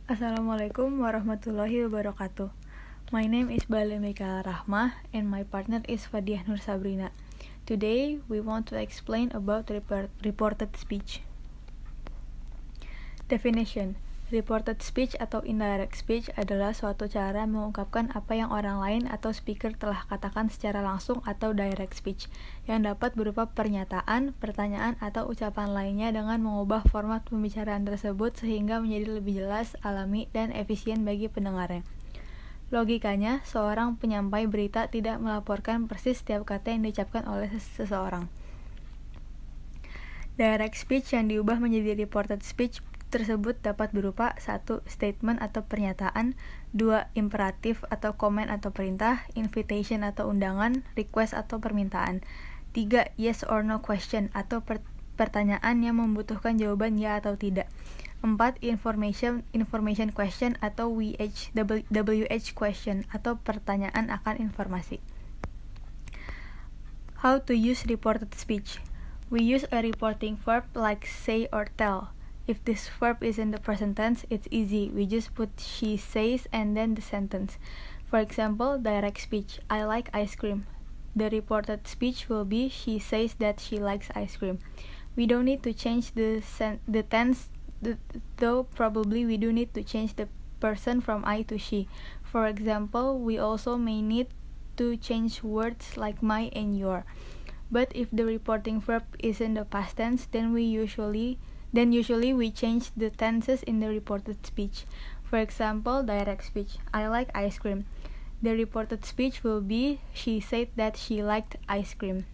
Assalamualaikum warahmatullahi wabarakatuh. My name is Bale Mikaela Rahmah and my partner is Fadiah Nur Sabrina. Today we want to explain about reported speech. Definition: Reported speech atau indirect speech adalah suatu cara mengungkapkan apa yang orang lain atau speaker telah katakan secara langsung atau direct speech, yang dapat berupa pernyataan, pertanyaan, atau ucapan lainnya dengan mengubah format pembicaraan tersebut sehingga menjadi lebih jelas, alami, dan efisien bagi pendengarnya. Logikanya, seorang penyampai berita tidak melaporkan persis setiap kata yang diucapkan oleh seseorang. Direct speech yang diubah menjadi reported speech tersebut dapat berupa 1. Statement atau pernyataan, 2. Imperatif atau komen atau perintah, invitation atau undangan, request atau permintaan, 3. Yes or no question atau pertanyaan yang membutuhkan jawaban ya atau tidak, 4. Information question atau WH question atau pertanyaan akan informasi. How to use reported speech. We use a reporting verb like say or tell. If this verb is in the present tense, it's easy. We just put she says and then the sentence. For example, direct speech, I like ice cream. The reported speech will be she says that she likes ice cream. We don't need to change the tense, though probably we do need to change the person from I to she. For example, we also may need to change words like my and your. But if the reporting verb is in the past tense, then usually we change the tenses in the reported speech. For example, direct speech, I like ice cream. The reported speech will be she said that she liked ice cream.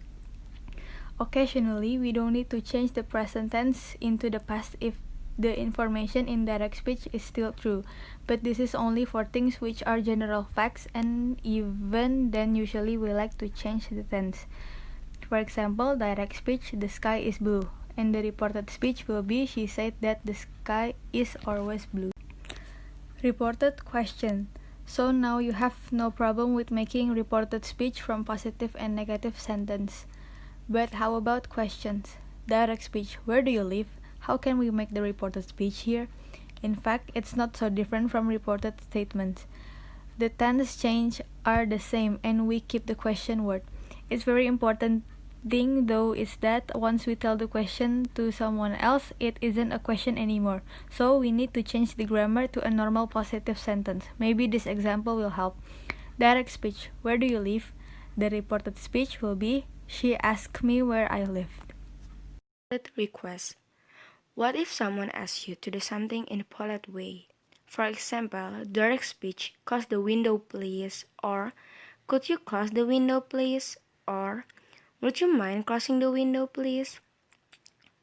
Occasionally, we don't need to change the present tense into the past if the information in direct speech is still true, but this is only for things which are general facts, and even then usually we like to change the tense. For example, direct speech, the sky is blue, and the reported speech will be she said that the sky is always blue. Reported question. So now you have no problem with making reported speech from positive and negative sentence. But how about questions? Direct speech, where do you live? How can we make the reported speech here? In fact, it's not so different from reported statements. The tense change are the same and we keep the question word. It's very important thing though is that once we tell the question to someone else, it isn't a question anymore. So we need to change the grammar to a normal positive sentence. Maybe this example will help. Direct speech, where do you live? The reported speech will be, she asked me where I lived. Request. What if someone asks you to do something in a polite way? For example, direct speech, close the window please, or could you close the window please, or would you mind closing the window please?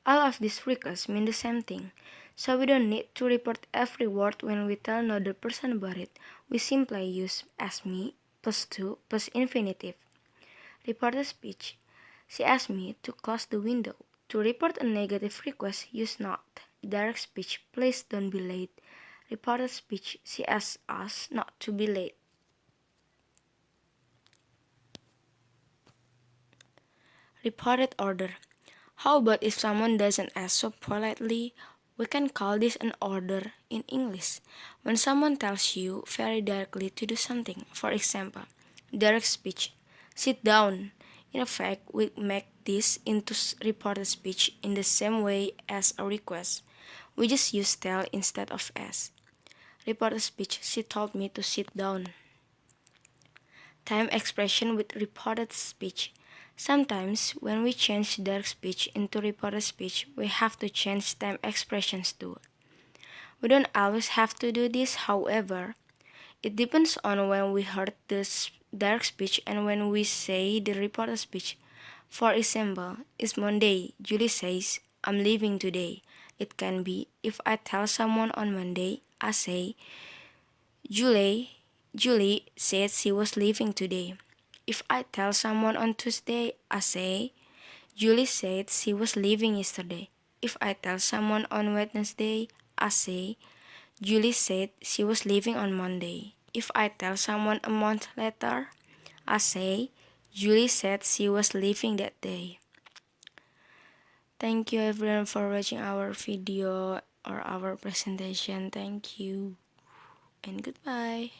All of these requests mean the same thing, so we don't need to report every word when we tell another person about it. We simply use ask me plus to plus infinitive. Reported speech. She asked me to close the window. To report a negative request, use not. Direct speech, please don't be late. Reported speech, she asked us not to be late. Reported order. How about if someone doesn't ask so politely? We can call this an order in English. When someone tells you very directly to do something, for example, direct speech, sit down. In effect, we make this into reported speech in the same way as a request. We just use tell instead of ask. Reported speech, she told me to sit down. Time expression with reported speech. Sometimes, when we change direct speech into reported speech, we have to change time expressions too. We don't always have to do this, however. It depends on when we heard the direct speech and when we say the reported speech. For example, it's Monday. Julie says, I'm leaving today. It can be, if I tell someone on Monday, I say, Julie said she was leaving today. If I tell someone on Tuesday, I say, Julie said she was leaving yesterday. If I tell someone on Wednesday, I say, Julie said she was leaving on Monday. If I tell someone a month later, I say, Julie said she was leaving that day. Thank you everyone for watching our video. or our presentation. Thank you and goodbye.